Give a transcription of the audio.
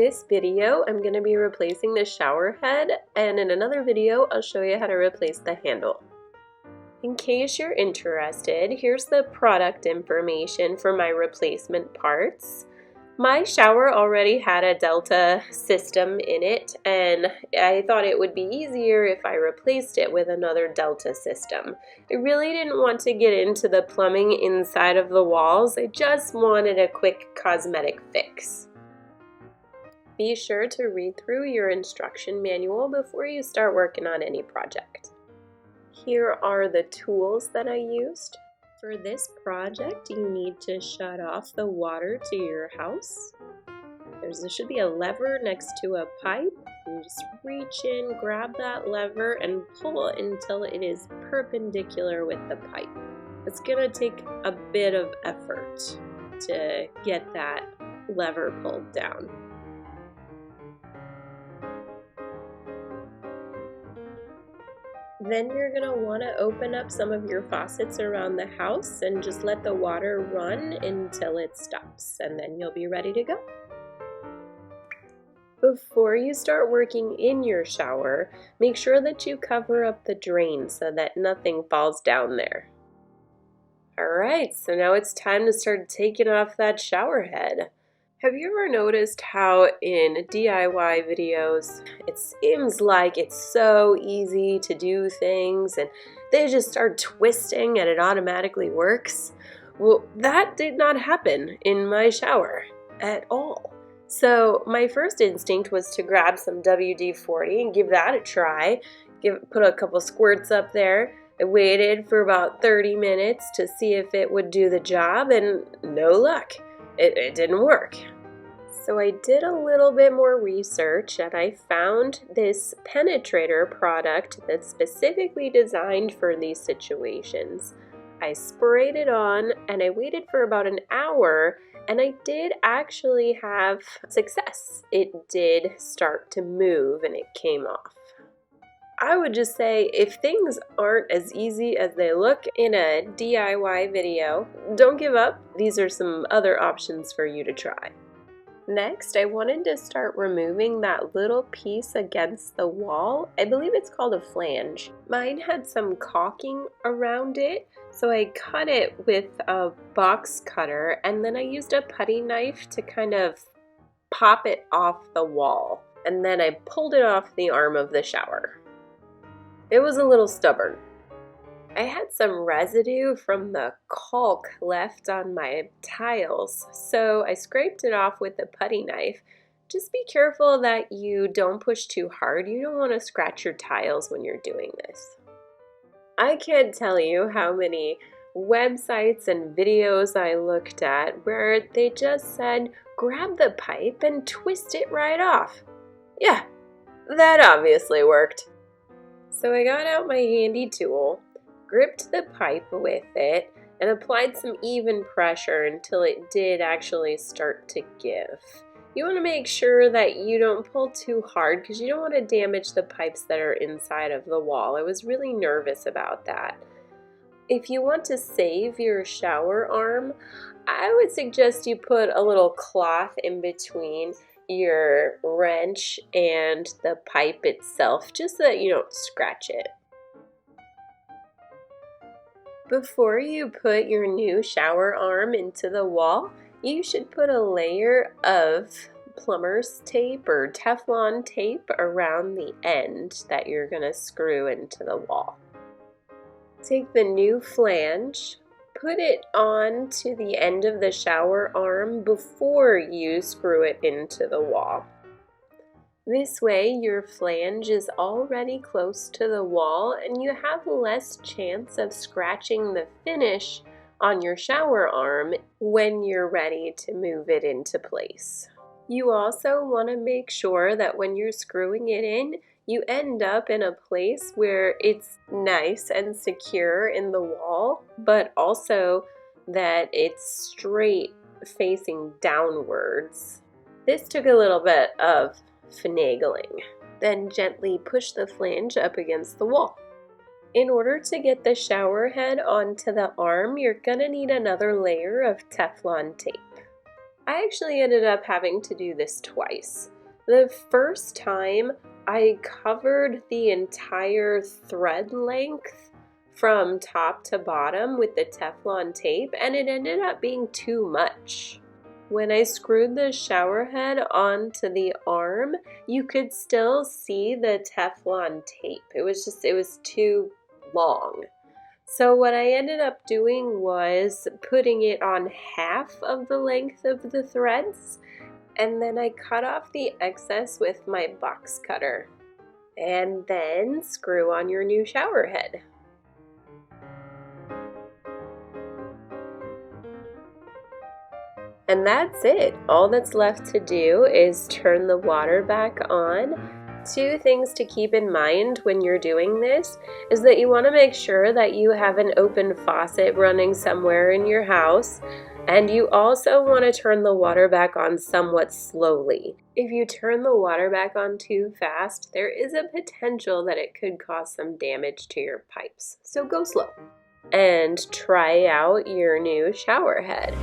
this video, I'm going to be replacing the shower head, and in another video, I'll show you how to replace the handle. In case you're interested, here's the product information for my replacement parts. My shower already had a Delta system in it, and I thought it would be easier if I replaced it with another Delta system. I really didn't want to get into the plumbing inside of the walls. I just wanted a quick cosmetic fix. Be sure to read through your instruction manual before you start working on any project. Here are the tools that I used. For this project, you need to shut off the water to your house. There should be a lever next to a pipe. You just reach in, grab that lever, and pull until it is perpendicular with the pipe. It's going to take a bit of effort to get that lever pulled down. Then you're going to want to open up some of your faucets around the house and just let the water run until it stops, and then you'll be ready to go. Before you start working in your shower, make sure that you cover up the drain so that nothing falls down there. Alright, so now it's time to start taking off that shower head. Have you ever noticed how in DIY videos it seems like it's so easy to do things and they just start twisting and it automatically works? Well, that did not happen in my shower at all. So my first instinct was to grab some WD-40 and give that a try. Put a couple squirts up there. I waited for about 30 minutes to see if it would do the job, and no luck. It didn't work. So I did a little bit more research and I found this penetrator product that's specifically designed for these situations. I sprayed it on and I waited for about an hour, and I did actually have success. It did start to move and it came off. I would just say, if things aren't as easy as they look in a DIY video, don't give up. These are some other options for you to try. Next, I wanted to start removing that little piece against the wall. I believe it's called a flange. Mine had some caulking around it, so I cut it with a box cutter, and then I used a putty knife to kind of pop it off the wall, and then I pulled it off the arm of the shower. It was a little stubborn. I had some residue from the caulk left on my tiles, so I scraped it off with the putty knife. Just be careful that you don't push too hard. You don't want to scratch your tiles when you're doing this. I can't tell you how many websites and videos I looked at where they just said, grab the pipe and twist it right off. Yeah, that obviously worked. So I got out my handy tool, gripped the pipe with it, and applied some even pressure until it did actually start to give. You want to make sure that you don't pull too hard because you don't want to damage the pipes that are inside of the wall. I was really nervous about that. If you want to save your shower arm, I would suggest you put a little cloth in between your wrench and the pipe itself, just so that you don't scratch it. Before you put your new shower arm into the wall, you should put a layer of plumber's tape or teflon tape around the end that you're going to screw into the wall. Take the new flange, put it on to the end of the shower arm before you screw it into the wall. This way your flange is already close to the wall and you have less chance of scratching the finish on your shower arm when you're ready to move it into place. You also want to make sure that when you're screwing it in, you end up in a place where it's nice and secure in the wall, but also that it's straight facing downwards. This took a little bit of finagling. Then gently push the flange up against the wall. In order to get the shower head onto the arm, you're going to need another layer of Teflon tape. I actually ended up having to do this twice. The first time I covered the entire thread length from top to bottom with the Teflon tape, and it ended up being too much. When I screwed the shower head onto the arm, you could still see the Teflon tape. It was too long. So what I ended up doing was putting it on half of the length of the threads, and then I cut off the excess with my box cutter. And then screw on your new shower head. And that's it. All that's left to do is turn the water back on. Two things to keep in mind when you're doing this is that you want to make sure that you have an open faucet running somewhere in your house, and you also want to turn the water back on somewhat slowly. If you turn the water back on too fast, there is a potential that it could cause some damage to your pipes. So go slow and try out your new shower head.